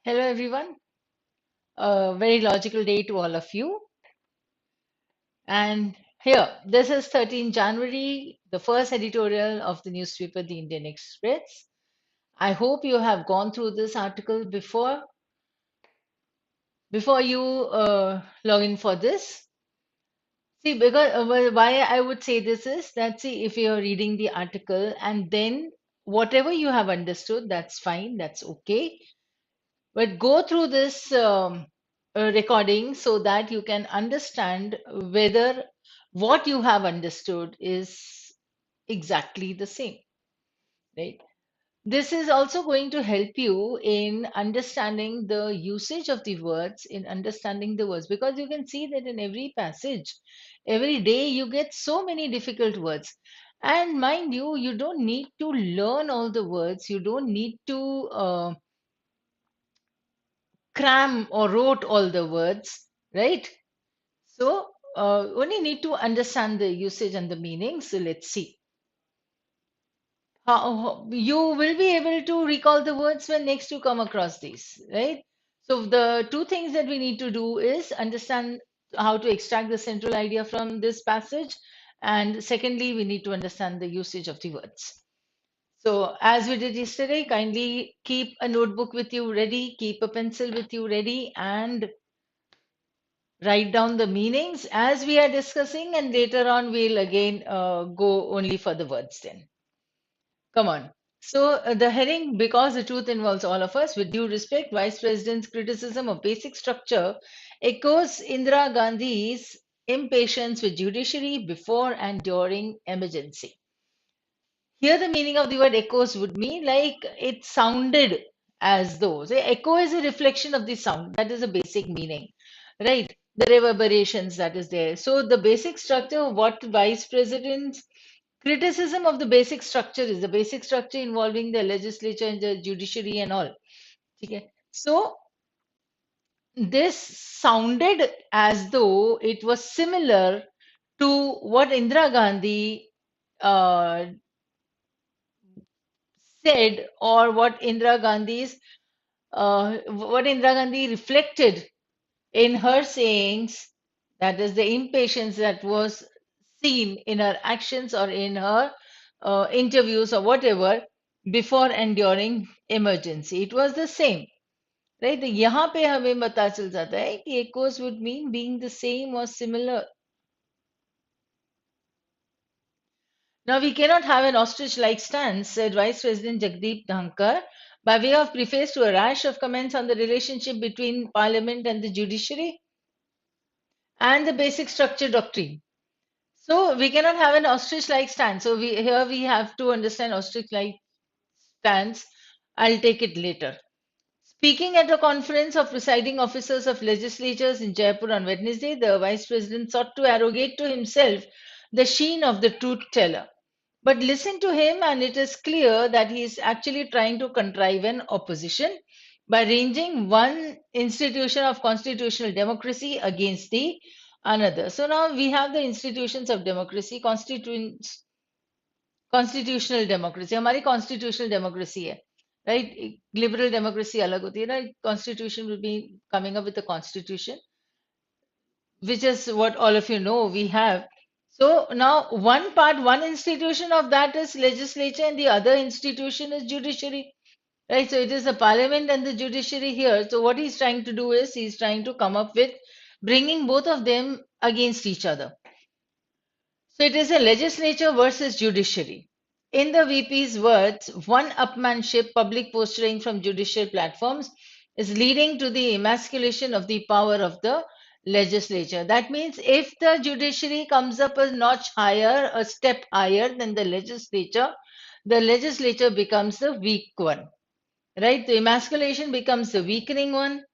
Hello, everyone. A very logical day to all of you. And here, this is 13 January, the first editorial of the newspaper, The Indian Express. I hope you have gone through this article before you log in for this. See, because why I would say this is that, see, if you're reading the article and then whatever you have understood, that's fine, that's okay. But go through this recording so that you can understand whether what you have understood is exactly the same, right? This is also going to help you in understanding the usage of the words, in understanding the words, because you can see that in every passage, every day, you get so many difficult words. And mind you, you don't need to learn all the words, you don't need to cram or wrote all the words, right? So only need to understand the usage and the meaning. So let's see. How you will be able to recall the words when next you come across these, right? So the two things that we need to do is understand how to extract the central idea from this passage. And secondly, we need to understand the usage of the words. So as we did yesterday, kindly keep a notebook with you ready, keep a pencil with you ready, and write down the meanings as we are discussing, and later on we'll again go only for the words then. Come on. So the heading, because the truth involves all of us, with due respect, Vice President's criticism of basic structure echoes Indira Gandhi's impatience with judiciary before and during emergency. Here, the meaning of the word echoes would mean like it sounded as though. So, echo is a reflection of the sound. That is a basic meaning, right? The reverberations that is there. So, the basic structure of what vice president's criticism of the basic structure is the basic structure involving the legislature and the judiciary and all. Okay. So, this sounded as though it was similar to what Indira Gandhi uh, said, or what Indira Gandhi reflected in her sayings, that is the impatience that was seen in her actions or in her interviews or whatever before and during emergency. It was the same, right? तो यहाँ पे हमें पता चल जाता है कि echoes would mean being the same or similar. Now, we cannot have an ostrich like stance, said Vice President Jagdeep Dhankar, by way of preface to a rash of comments on the relationship between Parliament and the judiciary and the basic structure doctrine. So, we cannot have an ostrich like stance. So, here we have to understand ostrich like stance. I'll take it later. Speaking at a conference of presiding officers of legislatures in Jaipur on Wednesday, the Vice President sought to arrogate to himself the sheen of the truth teller. But listen to him, and it is clear that he is actually trying to contrive an opposition by ranging one institution of constitutional democracy against the another. So now we have the institutions of democracy, constitutional democracy. हमारी constitutional democracy है, right? Liberal democracy अलग होती है ना. Constitution will be coming up with a constitution, which is what all of you know we have. So now one institution of that is legislature and the other institution is judiciary. Right, so it is the parliament and the judiciary here. So what he's trying to do is he's trying to come up with bringing both of them against each other. So it is a legislature versus judiciary. In the VP's words, one-upmanship public posturing from judicial platforms is leading to the emasculation of the power of the legislature. That means if the judiciary comes up a notch higher, a step higher than the legislature becomes the weak one, right? The emasculation becomes the weakening one.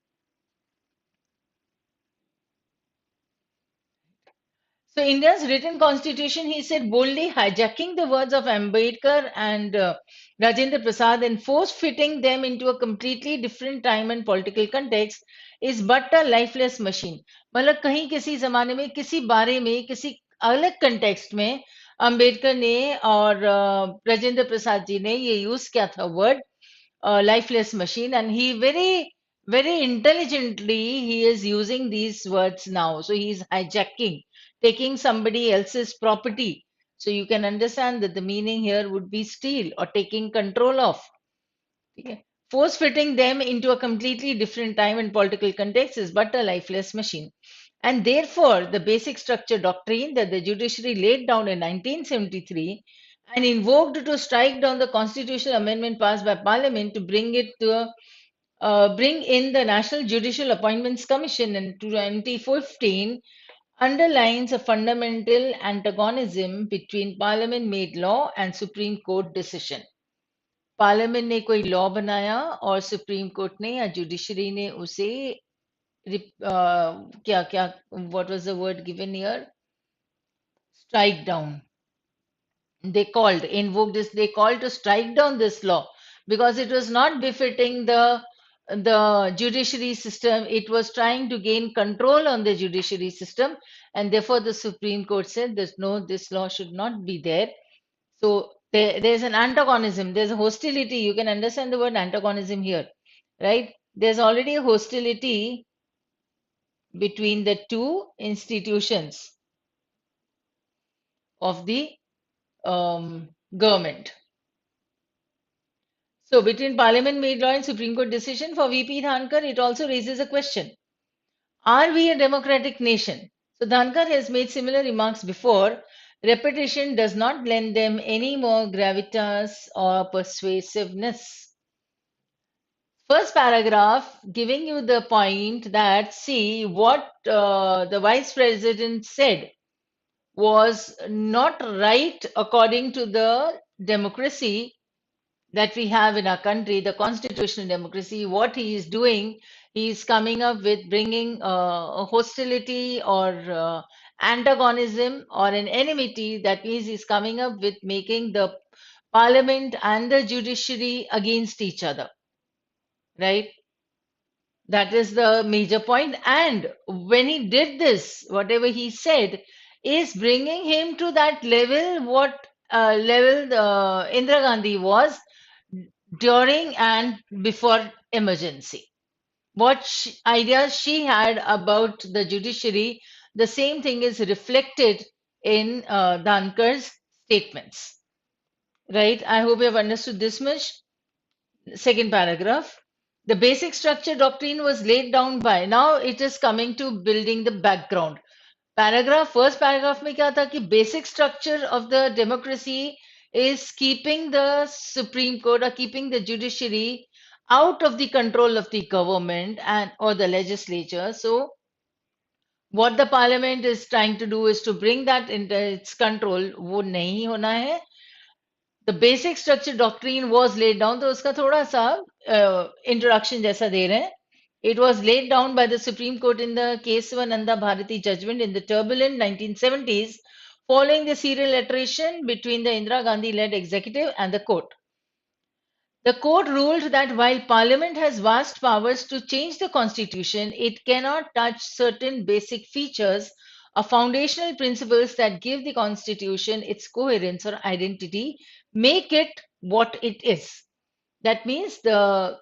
So India's written constitution, he said, boldly hijacking the words of Ambedkar and Rajendra Prasad and force-fitting them into a completely different time and political context is but a lifeless machine. मतलब कहीं किसी जमाने में किसी बारे में किसी अलग कंटेक्स्ट में अंबेडकर ने और राजेंद्र प्रसाद जी ने ये यूज किया था word lifeless machine, and he very Very intelligently, he is using these words now. So he's hijacking, taking somebody else's property. So you can understand that the meaning here would be steal or taking control of. Okay. Force fitting them into a completely different time and political context is but a lifeless machine. And therefore, the basic structure doctrine that the judiciary laid down in 1973 and invoked to strike down the constitutional amendment passed by Parliament to bring in the National Judicial Appointments Commission in 2015 underlines a fundamental antagonism between Parliament made law and Supreme Court decision. Parliament ने कोई law बनाया और supreme court ने या judiciary ने उसे क्या क्या what was the word given here strike down they called invoked this they called to strike down this law because it was not befitting the judiciary system. It was trying to gain control on the judiciary system, and therefore the Supreme Court said there's no this law should not be there. So there's an antagonism, there's a hostility. You can understand the word antagonism here, right? There's already a hostility between the two institutions of the government. So between Parliament made law and Supreme Court decision for VP Dhankar, it also raises a question. Are we a democratic nation? So Dhankar has made similar remarks before. Repetition does not lend them any more gravitas or persuasiveness. First paragraph giving you the point that see what the vice president said was not right according to the democracy that we have in our country, the constitutional democracy. What he is doing, he is coming up with bringing a hostility or antagonism or an enmity. That means he's coming up with making the parliament and the judiciary against each other, right? That is the major point. And when he did this, whatever he said is bringing him to that level, what level Indira Gandhi was during and before emergency. What ideas she had about the judiciary, the same thing is reflected in Dankar's statements. Right? I hope you have understood this much. Second paragraph. The basic structure doctrine was laid down by, now it is coming to building the background. First paragraph में क्या था कि basic structure of the democracy is keeping the Supreme Court or keeping the judiciary out of the control of the government and or the legislature. So what the parliament is trying to do is to bring that into its control. वो नहीं होना है. The basic structure doctrine was laid down. तो उसका थोड़ा सा introduction जैसा दे रहे हैं. It was laid down by the Supreme Court in the Kesavananda Bharati judgment in the turbulent 1970s, following the serial iteration between the Indira Gandhi-led executive and the court. The court ruled that while Parliament has vast powers to change the constitution, it cannot touch certain basic features or foundational principles that give the constitution its coherence or identity, make it what it is. That means the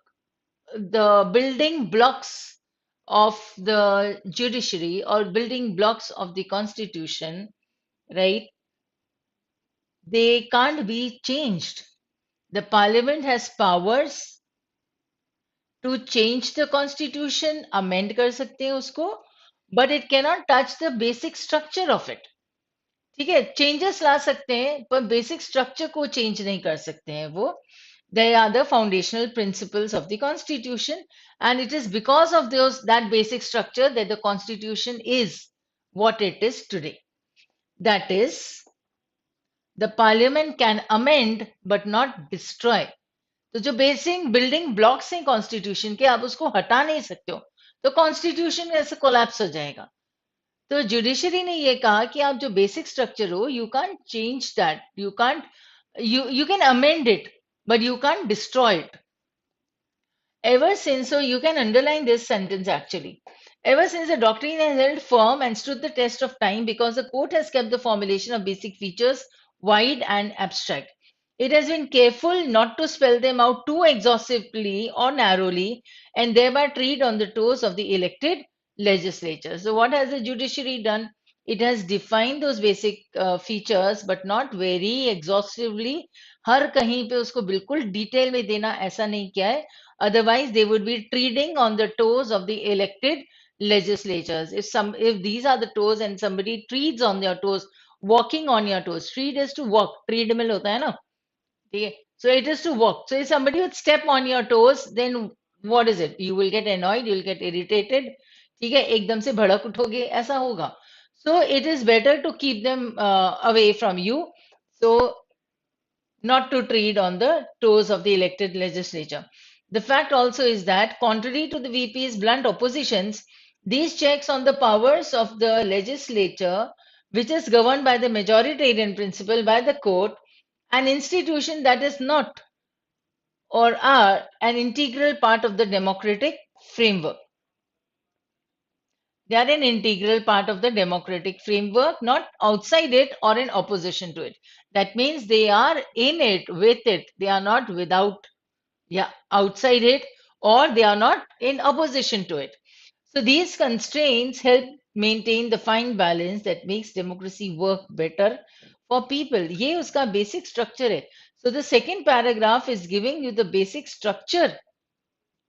building blocks of the judiciary or building blocks of the constitution, right? They can't be changed. The parliament has powers to change the constitution, amend कर सकते हैं उसको, but it cannot touch the basic structure of it. ठीक है, changes ला सकते हैं, पर basic structure को change नहीं कर सकते हैं वो. They are the foundational principles of the constitution, and it is because of that basic structure that the constitution is what it is today. That is, the parliament can amend but not destroy. तो जो basic building blocks हैं constitution के, आप उसको हटा नहीं सकते हो, तो कॉन्स्टिट्यूशन ऐसे कोलैप्स हो जाएगा. तो जुडिशरी ने ये कहा कि आप जो बेसिक स्ट्रक्चर हो, you can't change that, you can amend it, but you can't destroy it. Ever since, so you can underline this sentence actually. Ever since the doctrine has held firm and stood the test of time because the court has kept the formulation of basic features wide and abstract. It has been careful not to spell them out too exhaustively or narrowly and thereby tread on the toes of the elected legislature. So, what has the judiciary done? It has defined those basic features, but not very exhaustively. हर कहीं पे उसको बिल्कुल detail में देना ऐसा नहीं किया है. Otherwise, they would be treading on the toes of the elected legislatures. If these are the toes and somebody treads on their toes, walking on your toes, tread is to walk. Treadmill होता है ना. Okay. So it is to work. So if somebody would step on your toes, then what is it? You will get annoyed, you will get irritated. ठीक है, एकदम से भड़क उठोगे, ऐसा होगा. So it is better to keep them away from you. So not to tread on the toes of the elected legislature. The fact also is that, contrary to the VP's blunt oppositions, these checks on the powers of the legislature, which is governed by the majoritarian principle by the court, an institution that is not or are an integral part of the democratic framework. They are an integral part of the democratic framework, not outside it or in opposition to it. That means they are in it, with it. They are not without, yeah, outside it, or they are not in opposition to it. So these constraints help maintain the fine balance that makes democracy work better for people. ये उसका basic structure है. So the second paragraph is giving you the basic structure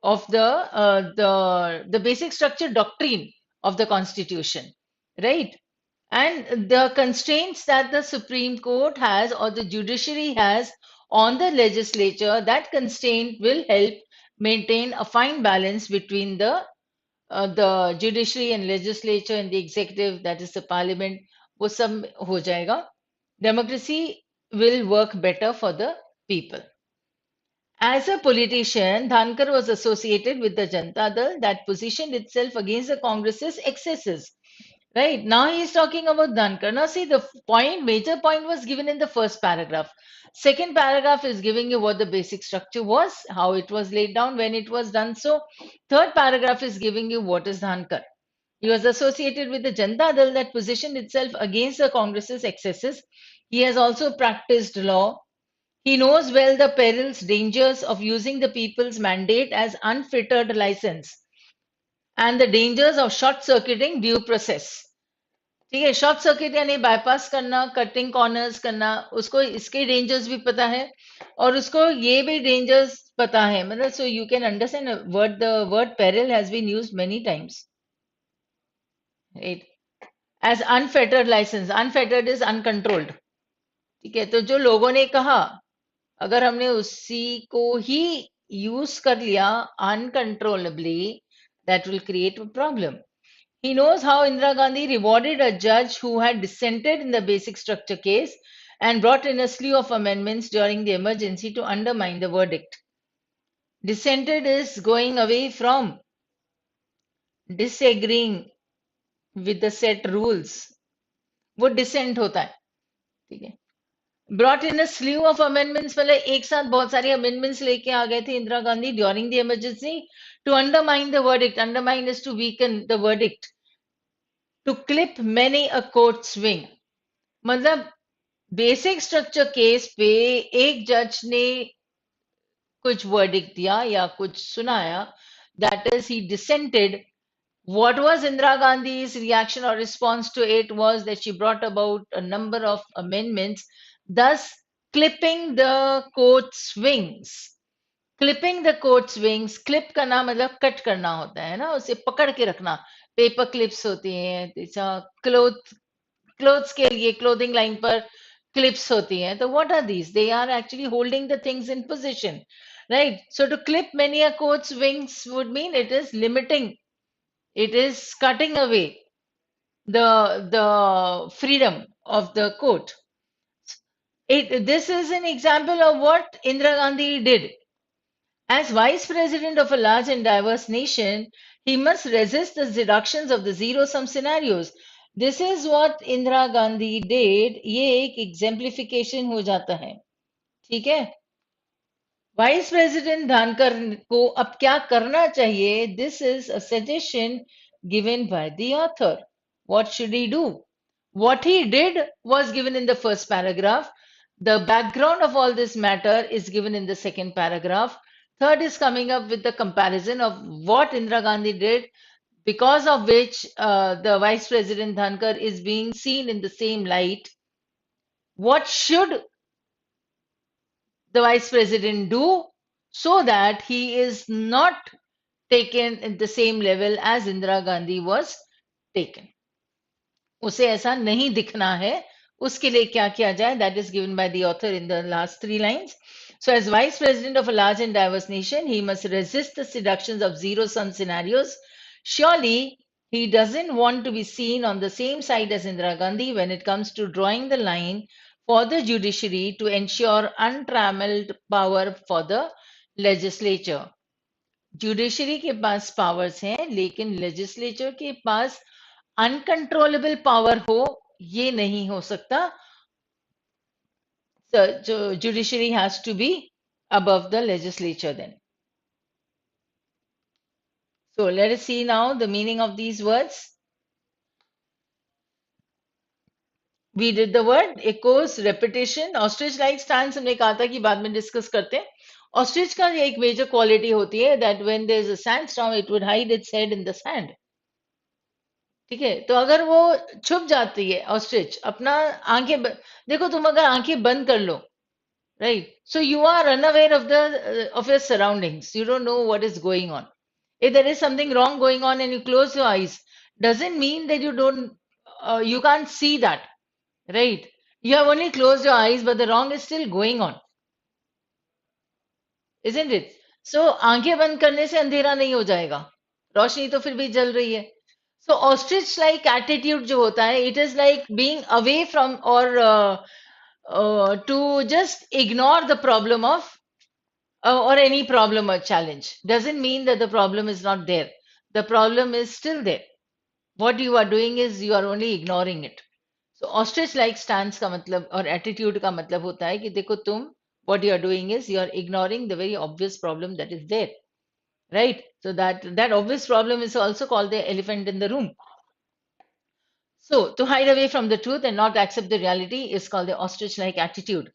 of the basic structure doctrine of the constitution, right? And the constraints that the Supreme Court has or the judiciary has on the legislature, that constraint will help maintain a fine balance between the judiciary and legislature and the executive, that is the parliament. वो सब हो जाएगा. Democracy will work better for the people. As a politician, Dhankar was associated with the Janata Dal that positioned itself against the Congress's excesses. Right now, he is talking about Dhankar. Now, see, the major point was given in the first paragraph. Second paragraph is giving you what the basic structure was, how it was laid down, when it was done. So, third paragraph is giving you what is Dhankar. He was associated with the Janata Dal that positioned itself against the Congress's excesses. He has also practiced law. He knows well the perils, dangers of using the people's mandate as unfettered license and the dangers of short circuiting due process. ठीक है, short circuit यानी bypass करना, cutting corners करना, उसको इसके dangers भी पता है और उसको ये भी डेंजर्स पता है. मतलब so you can understand word the word peril has been used many times, right, as unfettered licence. Unfettered is uncontrolled. ठीक है, तो जो लोगों ने कहा, अगर हमने उसी को ही यूज कर लिया uncontrollably, that will create a problem. He knows how Indira Gandhi rewarded a judge who had dissented in the basic structure case and brought in a slew of amendments during the emergency to undermine the verdict. Dissented is going away from, disagreeing with the set rules. वो dissent होता है. ठीक है, brought in a slew of amendments, मतलब एक साथ बहुत सारे amendments लेके आ गए थे Indira Gandhi during the emergency to undermine the verdict. Undermine is to weaken the verdict. To clip many a court swing. मतलब बेसिक स्ट्रक्चर केस पे एक जज ने कुछ वर्डिक्ट दिया या कुछ सुनाया, that is he dissented. What was Indira Gandhi's reaction or response to it was that she brought about a number of amendments, thus clipping the court swings. Clipping the court swings, clip करना मतलब cut करना होता है ना, उसे पकड़ के रखना. पेपर क्लिप्स होती हैं, क्लोथ्स के लिए क्लोथिंग लाइन पर क्लिप्स होती हैं. तो what are these? They are actually holding the things in position, right? So to clip many a coats wings would mean it is limiting, it is cutting away the freedom of the court. This is an example of what Indira Gandhi did. As vice president of a large and diverse nation, he must resist the seductions of the zero-sum scenarios. This is what Indira Gandhi did. ये एक exemplification हो जाता है, ठीक है? Vice president Dhankhar को अब क्या करना चाहिए? This is a suggestion given by the author. What should he do? What he did was given in the first paragraph. The background of all this matter is given in the second paragraph. Third is coming up with the comparison of what Indira Gandhi did, because of which the Vice President Dhankar is being seen in the same light. What should the Vice President do so that he is not taken at the same level as Indira Gandhi was taken? उसे ऐसा नहीं दिखना है, उसके लिए क्या किया जाए? That is given by the author in the last 3 lines. So, as vice president of a large and diverse nation, he must resist the seductions of zero-sum scenarios. Surely, he doesn't want to be seen on the same side as Indira Gandhi when it comes to drawing the line for the judiciary to ensure untrammeled power for the legislature. Judiciary के पास powers हैं, लेकिन legislature के पास uncontrollable power हो, ये नहीं हो सकता. So judiciary has to be above the legislature then. So let us see now the meaning of these words. We did the word echoes, repetition. Ostrich like stance हमने कहा था कि बाद में डिस्कस करते हैं. Ostrich का एक मेजर क्वालिटी होती है that when there is a sandstorm, it would hide its head in the sand. ठीक है, तो अगर वो छुप जाती है ऑस्ट्रिच, अपना आंखें देखो, तुम अगर आंखें बंद कर लो, right, so you are unaware of your surroundings, you don't know what is going on. If there is something wrong going on and you close your eyes, doesn't mean that you can't see that, right? You have only closed your eyes, but the wrong is still going on, isn't it? So आंखें बंद करने से अंधेरा नहीं हो जाएगा, रोशनी तो फिर भी जल रही है. So ostrich like attitude जो होता है, it is like being away from or to just ignore the problem of or any problem or challenge. Doesn't mean that the problem is not there. The problem is still there. What you are doing is you are only ignoring it. So ostrich like stance का मतलब और attitude का मतलब होता है कि देखो तुम, what you are doing is you are ignoring the very obvious problem that is there, right? So that obvious problem is also called the elephant in the room. So, to hide away from the truth and not accept the reality is called the ostrich like attitude.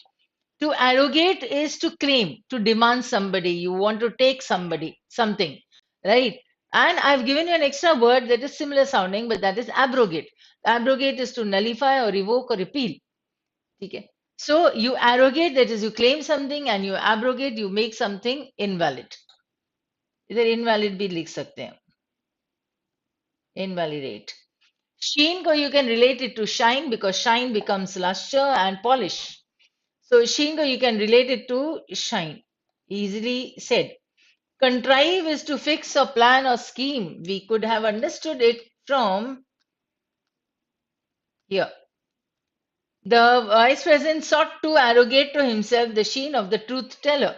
To arrogate is to claim, to demand somebody, you want to take somebody, something, right? And I've given you an extra word that is similar sounding, but that is abrogate. Abrogate is to nullify or revoke or repeal. Okay. So, you arrogate, that is, you claim something, and you abrogate, you make something invalid. इधर invalid भी लिख सकते हैं. Invalidate. Sheen ko you can relate it to shine because shine becomes luster and polish. So sheen ko you can relate it to shine. Easily said. Contrive is to fix or plan or scheme. We could have understood it from here. The vice president sought to arrogate to himself the sheen of the truth teller.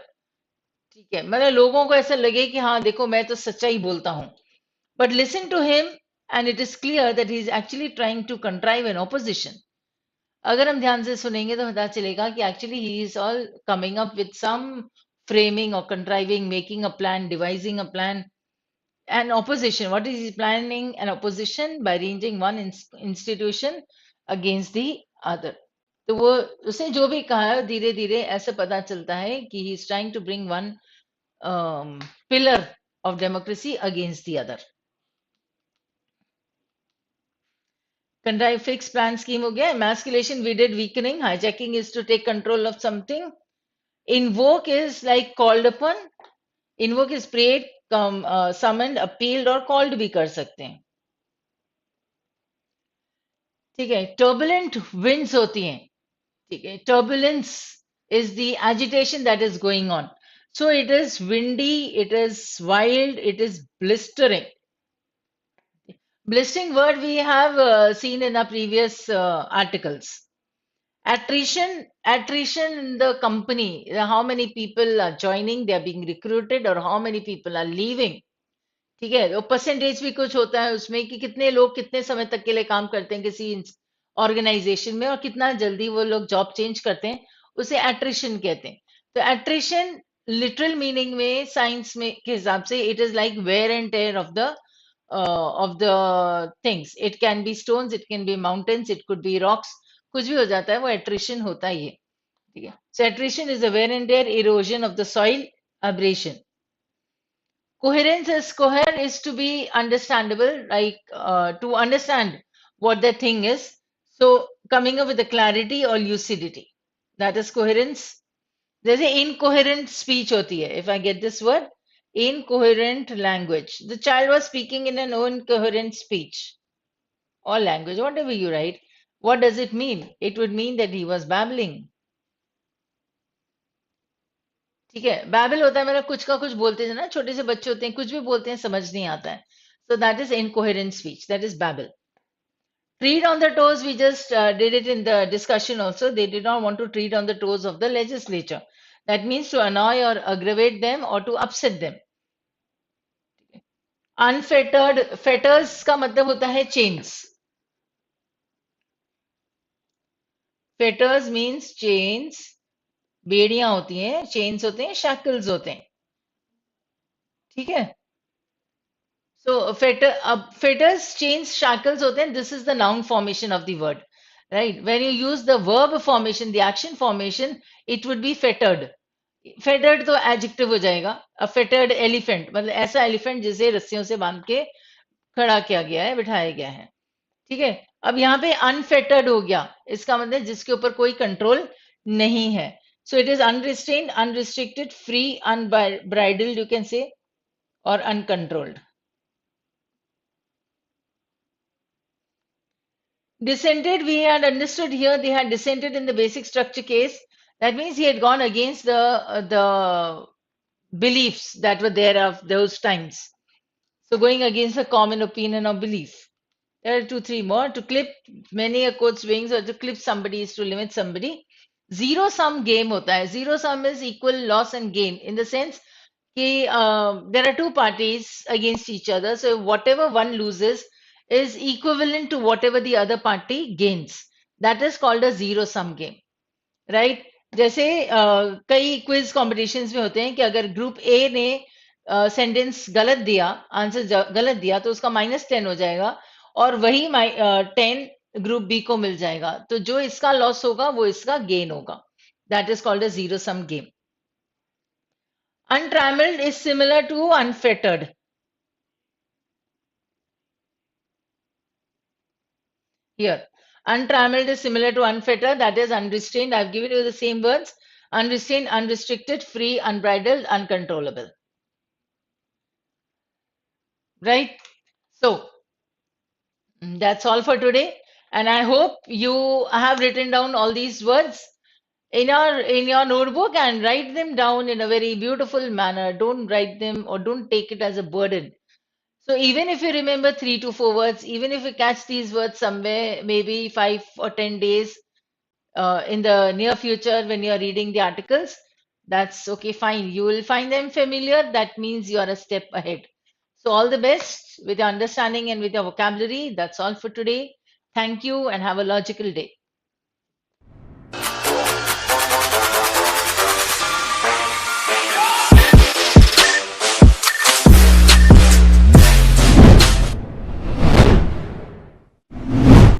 ठीक है, मतलब लोगों को ऐसा लगे कि हाँ देखो मैं तो सच्चाई बोलता हूँ. But listen to him and it is clear that he is actually trying to contrive an opposition. अगर हम ध्यान से सुनेंगे तो पता चलेगा कि actually he is all coming up with some framing or contriving, making a plan, devising a plan, an opposition. What is he planning? An opposition by arranging one institution against the other. तो वो उसने जो भी कहा है धीरे धीरे ऐसे पता चलता है कि he is trying to bring one pillar of democracy against the other. Contrive, fixed, plan, scheme हो गया. Emasculation we did weakening. Hijacking is to take control of something. Invoke is like called upon. Invoke is prayed, summoned, appealed और called भी कर सकते हैं. ठीक है. Turbulent winds होती हैं. ठीक है. Turbulence is the agitation that is going on. So it is windy, it is wild, it is blistering. Blistering word we have seen in our previous articles. Attrition in the company, how many people are joining, they are being recruited or how many people are leaving. ठीक है, तो percentage भी कुछ होता है उसमें कि कितने लोग कितने समय तक के लिए काम करते हैं किसी ऑर्गेनाइजेशन में और कितना जल्दी वो लोग जॉब चेंज करते हैं, उसे एट्रिशन कहते हैं. तो एट्रिशन लिटरल मीनिंग में साइंस में के हिसाब से it is like wear and tear of the things. It can be stones, it can be mountains, it could be rocks, कुछ भी हो जाता है वो एट्रिशन होता ही है. ठीक है. So attrition is the wear and tear, erosion of the soil, abrasion. Coherence is cohere is to be understandable, like to understand what the thing is. So coming up with the clarity or lucidity, that is coherence. There's an incoherent speech hoti hai. If I get this word, incoherent language. The child was speaking in an incoherent speech or language, whatever you write. What does it mean? It would mean that he was babbling. ठीक है, बैबल होता है मेरा कुछ का कुछ बोलते हैं ना, छोटे से बच्चे होते हैं कुछ भी बोलते हैं समझ नहीं आता है. So that is incoherent speech, that is babble. Tread on the toes, we just did it in the discussion also. They did not want to tread on the toes of the legislature. That means to annoy or aggravate them or to upset them. Unfettered, fetters का मतलब होता है chains. Fetters means chains. बेड़ियां होती हैं, chains होते हैं, shackles होते हैं. ठीक है. So fetters, chains, shackles होते हैं. This is the noun formation of the word, right? When you use the verb formation, the action formation, it would be fettered. Fettered तो adjective हो जाएगा. A fettered elephant मतलब ऐसा elephant जिसे रस्सियों से बांध के खड़ा किया गया है, बिठाया गया है. ठीक है. अब यहाँ पे unfettered हो गया. इसका मतलब जिसके ऊपर कोई कंट्रोल नहीं है. So it is unrestrained, unrestricted, free, unbridled, you can say, or uncontrolled. Dissented, we had understood here they had dissented in the basic structure case. That means he had gone against the beliefs that were there of those times. So going against the common opinion or belief. There are two, three more. To clip many a coat's wings or to clip somebody is to limit somebody. Zero sum game hota hai. Zero sum is equal loss and gain in the sense कि there are two parties against each other. So whatever one loses is equivalent to whatever the other party gains. That is called a zero sum game, right? जैसे कई quiz competitions में होते हैं कि अगर group A ने sentence गलत दिया, आंसर गलत दिया तो उसका -10 हो जाएगा और वही 10 ग्रुप बी को मिल जाएगा. तो जो इसका लॉस होगा वो इसका गेन होगा. That is called a zero sum game. Untrammeled is similar to unfettered. Here, untrammeled is similar to unfettered, that is unrestrained. I've given you the same words: unrestrained, unrestricted, free, unbridled, uncontrollable. Right? So, that's all for today. And I hope you have written down all these words in your notebook and write them down in a very beautiful manner. Don't write them or don't take it as a burden. So even if you remember 3 to 4 words, even if you catch these words somewhere, maybe 5 or 10 days in the near future when you are reading the articles, that's okay, fine. You will find them familiar. That means you are a step ahead. So all the best with your understanding and with your vocabulary. That's all for today. Thank you and have a logical day.